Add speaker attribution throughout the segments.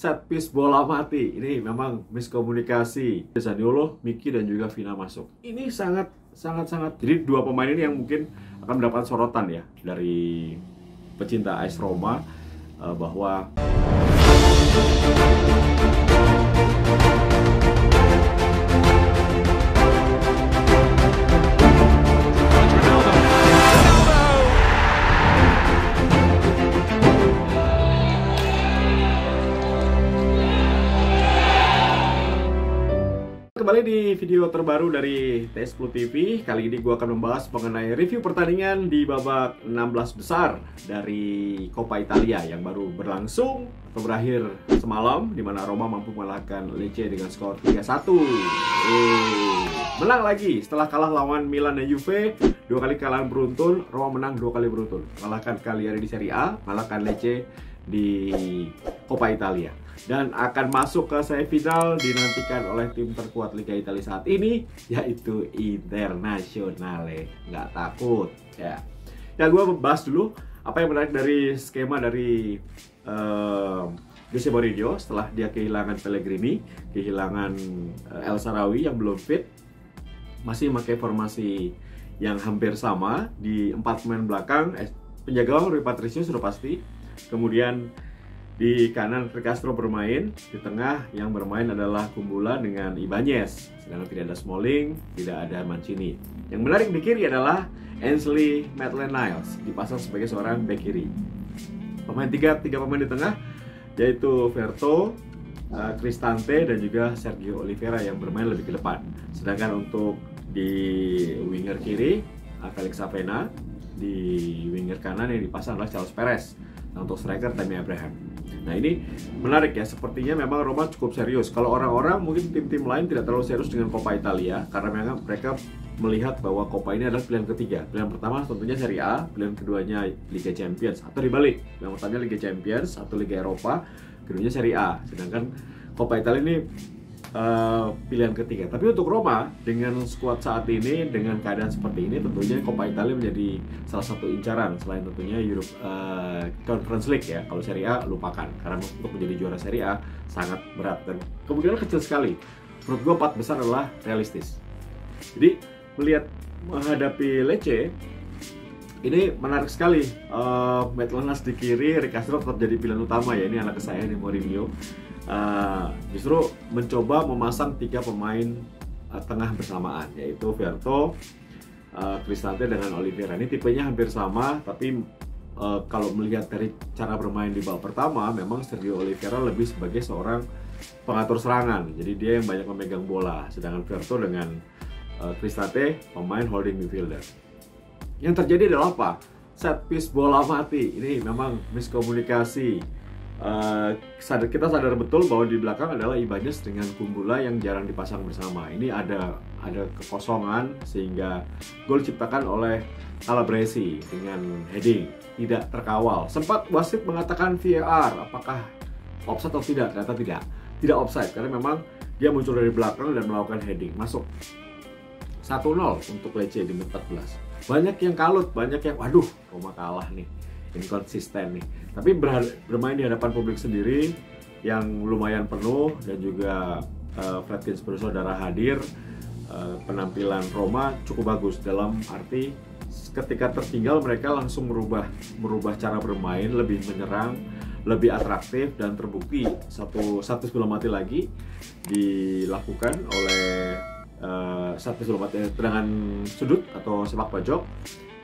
Speaker 1: set piece bola mati. Ini memang miskomunikasi. Zaniolo, Miki dan juga Vina masuk. Ini sangat. Jadi dua pemain ini yang mungkin akan mendapatkan sorotan ya dari pecinta AS Roma bahwa kembali di video terbaru dari TS10 TV. Kali ini gue akan membahas mengenai review pertandingan di babak 16 besar dari Coppa Italia yang baru berlangsung atau berakhir semalam, di mana Roma mampu mengalahkan Lecce dengan skor 3-1. Menang lagi setelah kalah lawan Milan dan Juve. Dua kali kekalahan beruntun, Roma menang dua kali beruntun. Mengalahkan Cagliari di Serie A, mengalahkan Lecce di Coppa Italia, dan akan masuk ke semifinal dinantikan oleh tim terkuat Liga Italia saat ini, yaitu Internazionale. Nggak takut ya. Ya, gue bahas dulu apa yang menarik dari skema dari Jose Mourinho setelah dia kehilangan Pellegrini, kehilangan El Shaarawy yang belum fit, masih memakai formasi yang hampir sama di 4 pemain belakang. Penjaga gawang Rui Patricio sudah pasti. Kemudian di kanan Castro bermain, di tengah yang bermain adalah Kumbula dengan Ibanez. Sedangkan tidak ada Smalling, tidak ada Mancini. Yang menarik di kiri adalah Ainsley Maitland-Niles dipasang sebagai seorang bek kiri. Tiga pemain di tengah yaitu Verto, Cristante dan juga Sergio Oliveira yang bermain lebih ke depan. Sedangkan untuk di winger kiri Felix Avena, di winger kanan yang dipasang adalah Charles Perez. Nah, untuk striker Tammy Abraham. Nah, ini menarik ya, sepertinya memang Roma cukup serius. Kalau orang-orang mungkin tim-tim lain tidak terlalu serius dengan Coppa Italia karena memang mereka melihat bahwa Coppa ini adalah pilihan ketiga. Pilihan pertama tentunya Serie A, pilihan keduanya Liga Champions, atau dibalik. Yang pertama Liga Champions atau Liga Eropa, keduanya Serie A. Sedangkan Coppa Italia ini pilihan ketiga. Tapi untuk Roma dengan skuad saat ini, dengan keadaan seperti ini, tentunya Coppa Italia menjadi salah satu incaran selain tentunya Europe Conference League ya. Kalau Serie A lupakan, karena untuk menjadi juara Serie A sangat berat dan kemungkinan kecil sekali. Menurut gue 4 besar adalah realistis. Jadi melihat menghadapi Lecce ini menarik sekali. Maitland-Niles di kiri, Castro tetap jadi pilihan utama ya. Ini anak kesayangan Mourinho. Justru mencoba memasang 3 pemain tengah bersamaan, yaitu Verto, Cristante dengan Oliveira. Ini tipenya hampir sama, tapi kalau melihat dari cara bermain di babak pertama, memang Sergio Oliveira lebih sebagai seorang pengatur serangan. Jadi dia yang banyak memegang bola, sedangkan Verto dengan Cristante pemain holding midfielder. Yang terjadi adalah apa? Set piece bola mati. Ini memang miskomunikasi. Kita sadar betul bahwa di belakang adalah Ibanez dengan Kumbula yang jarang dipasang bersama. Ini ada kekosongan sehingga gol diciptakan oleh Calabresi dengan heading tidak terkawal. Sempat wasit mengatakan VAR apakah offside atau tidak, ternyata tidak offside karena memang dia muncul dari belakang dan melakukan heading masuk. 1-0 untuk Lecce di menit 14. Banyak yang kalut, banyak yang waduh Roma kalah nih, inkonsisten nih. Tapi bermain di hadapan publik sendiri yang lumayan penuh dan juga Fredkins bersaudara hadir, penampilan Roma cukup bagus dalam arti ketika tertinggal mereka langsung merubah cara bermain, lebih menyerang, lebih atraktif, dan terbukti satu sebelum mati lagi dilakukan oleh satu sebelum mati tendangan sudut atau sepak pojok,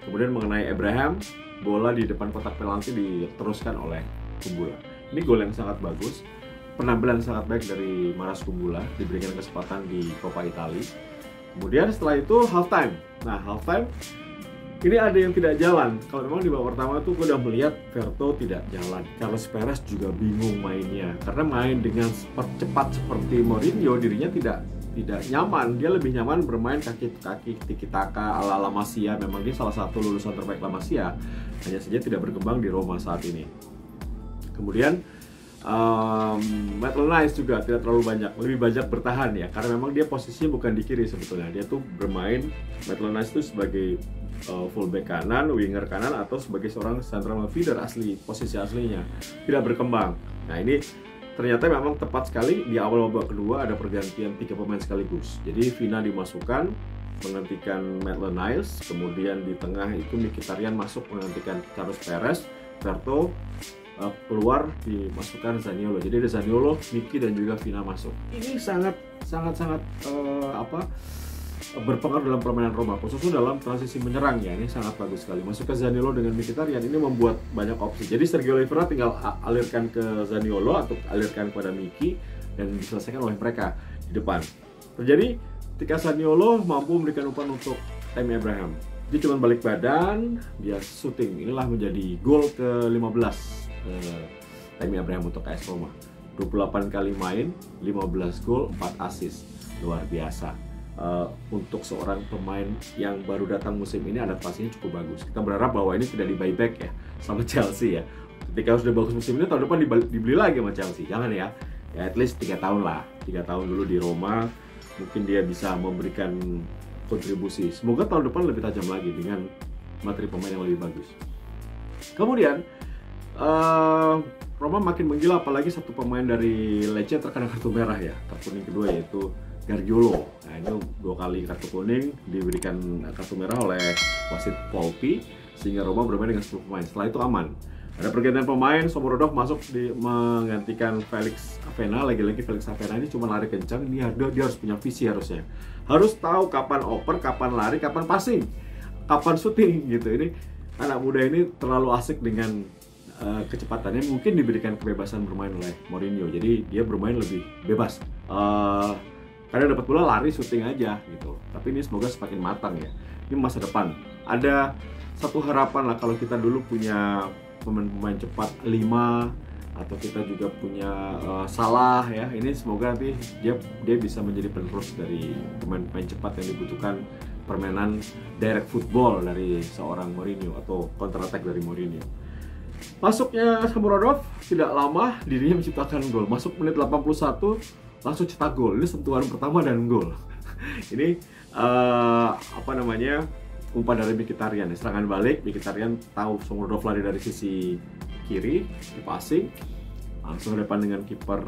Speaker 1: kemudian mengenai Abraham, bola di depan kotak penalti diteruskan oleh Kumbula. Ini gol yang sangat bagus, penampilan sangat baik dari Maras Kumbula, diberikan kesempatan di Coppa Italia. Kemudian setelah itu halftime. Nah, halftime ini ada yang tidak jalan. Kalau memang di babak pertama itu gue udah melihat Verto tidak jalan. Carlos Perez juga bingung mainnya karena main dengan cepat seperti Mourinho, dirinya tidak nyaman. Dia lebih nyaman bermain kaki-kaki tiki-taka ala La Masia. Memang dia salah satu lulusan terbaik La Masia, hanya saja tidak berkembang di Roma saat ini. Kemudian Maitland-Niles juga tidak terlalu banyak, lebih banyak bertahan ya, karena memang dia posisinya bukan di kiri sebetulnya. Dia tuh bermain, Maitland-Niles itu sebagai fullback kanan, winger kanan, atau sebagai seorang central midfielder asli, posisi aslinya tidak berkembang. Nah, ini ternyata memang tepat sekali di awal babak kedua ada pergantian 3 pemain sekaligus. Jadi Vina dimasukkan menggantikan Maitland Niles, kemudian di tengah itu Mkhitaryan masuk menggantikan Carlos Perez, Verto keluar dimasukkan Zaniolo. Jadi ada Zaniolo, Miki dan juga Vina masuk. Ini sangat berpengaruh dalam permainan Roma, khususnya dalam transisi menyerang ya. Ini sangat bagus sekali. Masukkan Zaniolo dengan Mkhitaryan ini membuat banyak opsi. Jadi Sergio Oliveira tinggal alirkan ke Zaniolo atau alirkan kepada Miki dan diselesaikan oleh mereka di depan. Terjadi ketika Zaniolo mampu memberikan umpan untuk Tammy Abraham. Dia cuma balik badan, dia shooting. Inilah menjadi gol ke-15 Tammy Abraham untuk AS Roma. 28 kali main, 15 gol, 4 assist. Luar biasa. Untuk seorang pemain yang baru datang musim ini adaptasinya cukup bagus. Kita berharap bahwa ini tidak di buyback ya sama Chelsea ya. Ketika sudah bagus musim ini, tahun depan dibeli lagi sama Chelsea. Jangan ya. Ya at least 3 tahun lah. 3 tahun dulu di Roma. Mungkin dia bisa memberikan kontribusi. Semoga tahun depan lebih tajam lagi dengan materi pemain yang lebih bagus. Kemudian Roma makin menggila, apalagi satu pemain dari Lecce terkena kartu merah ya, kartu kuning kedua yaitu Gargiulo. Nah ini 2 kali kartu kuning diberikan kartu merah oleh wasit Volpi sehingga Roma bermain dengan 10 pemain. Setelah itu aman. Ada pergantian pemain, Shomurodov masuk menggantikan Felix Avena. Lagi-lagi Felix Avena ini cuma lari kencang, dia harus punya visi harusnya. Harus tahu kapan oper, kapan lari, kapan passing, kapan shooting gitu. Ini anak muda ini terlalu asik dengan kecepatannya, mungkin diberikan kebebasan bermain oleh Mourinho. Jadi dia bermain lebih bebas. Kadang dapat bola lari shooting aja gitu. Tapi ini semoga semakin matang ya. Ini masa depan. Ada satu harapan lah kalau kita dulu punya pemain cepat 5 atau kita juga punya Salah ya. Ini semoga nanti dia bisa menjadi penerus dari pemain-pemain cepat yang dibutuhkan permainan direct football dari seorang Mourinho atau counter attack dari Mourinho. Masuknya Shomurodov tidak lama dirinya menciptakan gol. Masuk menit 81 langsung cetak gol. Ini sentuhan pertama dan gol. Ini umpan dari Mkhitaryan. Serangan balik, Mkhitaryan tahu Shomurodov lari dari sisi kiri, di passing langsung depan dengan kiper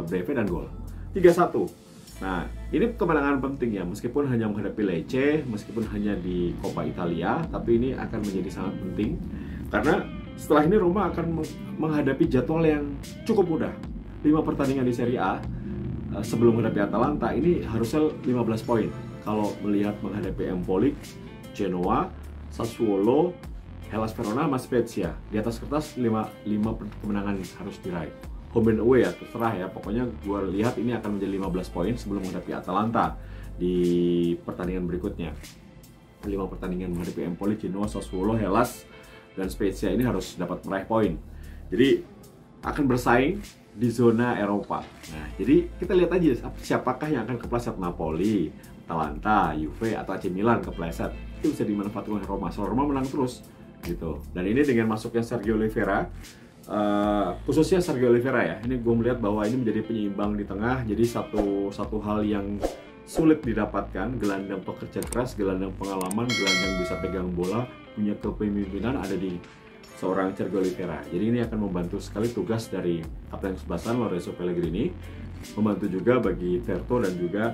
Speaker 1: Breve dan gol. 3-1. Nah, ini kemenangan penting ya, meskipun hanya menghadapi Lecce, meskipun hanya di Coppa Italia, tapi ini akan menjadi sangat penting karena setelah ini Roma akan menghadapi jadwal yang cukup mudah. 5 pertandingan di Serie A sebelum menghadapi Atalanta ini harusnya 15 poin. Kalau melihat menghadapi Empoli, Genoa, Sassuolo, Hellas Verona, sama Spezia. Di atas kertas 5 kemenangan harus diraih. Home and away ya, terserah ya. Pokoknya gue lihat ini akan menjadi 15 poin sebelum menghadapi Atalanta di pertandingan berikutnya. 5 pertandingan menghadapi Empoli, Genoa, Sassuolo, Hellas, dan Spezia ini harus dapat meraih poin. Jadi akan bersaing di zona Eropa. Nah, jadi kita lihat aja siapakah yang akan kepleset. Napoli, Atalanta, Juve, atau AC Milan kepleset. Itu bisa dimanfaatkan oleh Roma. Soal Roma menang terus gitu. Dan ini dengan masuknya Sergio Oliveira, khususnya Sergio Oliveira ya. Ini gue melihat bahwa ini menjadi penyeimbang di tengah. Jadi satu hal yang sulit didapatkan, gelandang pekerja keras, gelandang pengalaman, gelandang bisa pegang bola, punya kepemimpinan ada di seorang Sergio Oliveira. Jadi ini akan membantu sekali tugas dari kapten Sebastian Lorenzo Pellegrini, membantu juga bagi Verto dan juga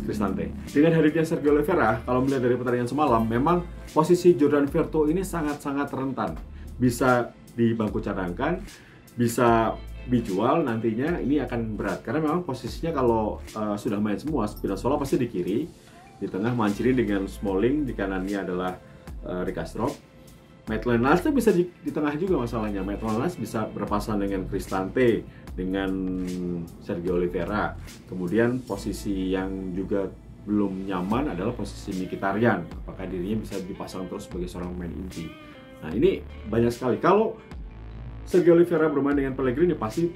Speaker 1: Cristante. Dengan hadirnya Sergio Oliveira, kalau melihat dari pertandingan semalam, memang posisi Jordan Verto ini sangat-sangat rentan. Bisa di bangku cadangkan, bisa dijual nantinya, ini akan berat karena memang posisinya kalau sudah main semua, Spinazzola pasti di kiri, di tengah Mancini dengan Smalling, di kanannya adalah Rickastrop. Maitland Niles itu bisa di tengah juga masalahnya. Maitland Niles bisa berpasangan dengan Cristante, dengan Sergio Oliveira. Kemudian posisi yang juga belum nyaman adalah posisi Mkhitaryan. Apakah dirinya bisa dipasang terus sebagai seorang pemain inti? Nah ini banyak sekali. Kalau Sergio Oliveira bermain dengan Pellegrini, pasti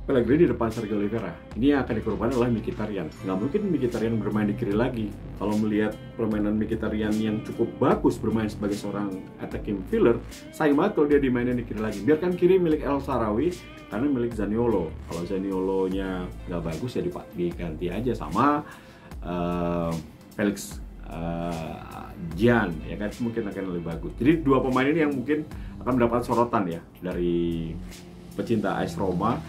Speaker 1: Pellegrini di depan Sergio Oliveira. Ini yang akan dikorbankan oleh Mkhitaryan. Nggak mungkin Mkhitaryan bermain di kiri lagi. Kalau melihat permainan Mkhitaryan yang cukup bagus bermain sebagai seorang attacking filler, sayang banget kalau dia dimainin di kiri lagi. Biarkan kiri milik El Shaarawy, karena milik Zaniolo. Kalau Zaniolo-nya nggak bagus ya diganti aja sama Felix Gian, ya kan, mungkin akan lebih bagus. Jadi 2 pemain ini yang mungkin akan mendapat sorotan ya dari pecinta AS Roma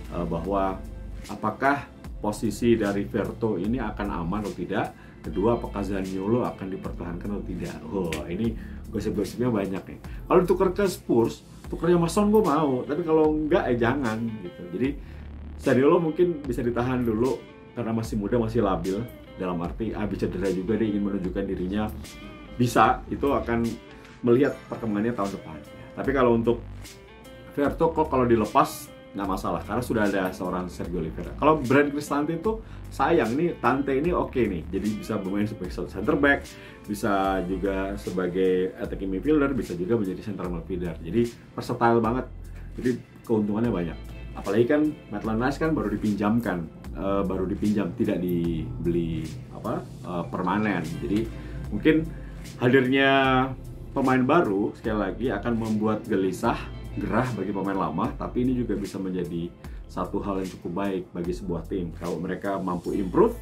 Speaker 1: bahwa apakah posisi dari Verto ini akan aman atau tidak. Kedua, apakah Zaniolo akan dipertahankan atau tidak. Ini gosip-gosipnya banyak nih. Kalau ditukar ke Spurs, tukernya sama Son gue mau, tapi kalau enggak jangan gitu. Jadi Zaniolo mungkin bisa ditahan dulu karena masih muda, masih labil, dalam arti habis cedera juga, dia ingin menunjukkan dirinya bisa, itu akan melihat perkembangannya tahun depan. Tapi kalau untuk Verto kok kalau dilepas nggak masalah karena sudah ada seorang Sergio Oliveira. Kalau Brand Cristante itu sayang nih, Tante ini oke nih, jadi bisa bermain sebagai center back, bisa juga sebagai attacking midfielder, bisa juga menjadi central midfielder. Jadi versatile banget, jadi keuntungannya banyak. Apalagi kan Maitland Niles kan baru dipinjam, tidak dibeli permanen. Jadi mungkin hadirnya pemain baru sekali lagi akan membuat gerah bagi pemain lama, tapi ini juga bisa menjadi satu hal yang cukup baik bagi sebuah tim. Kalau mereka mampu improve,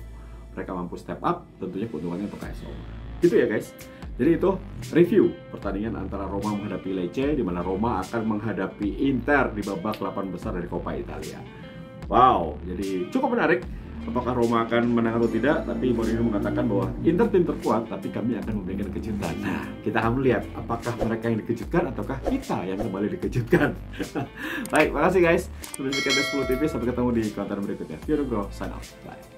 Speaker 1: mereka mampu step up, tentunya keuntungannya untuk AS Roma. Gitu ya guys. Jadi itu review pertandingan antara Roma menghadapi Lecce, di mana Roma akan menghadapi Inter di babak 8 besar dari Coppa Italia. Wow, jadi cukup menarik. Apakah Roma akan menang atau tidak? Tapi Mourinho mengatakan bahwa Inter tim terkuat, tapi kami akan memberikan kejutan. Nah, kita akan melihat apakah mereka yang dikejutkan ataukah kita yang kembali dikejutkan. Baik, makasih guys. Sudah sekian dari 10 TV. Sampai ketemu di konten berikutnya. Viro Bro, sign off. Bye.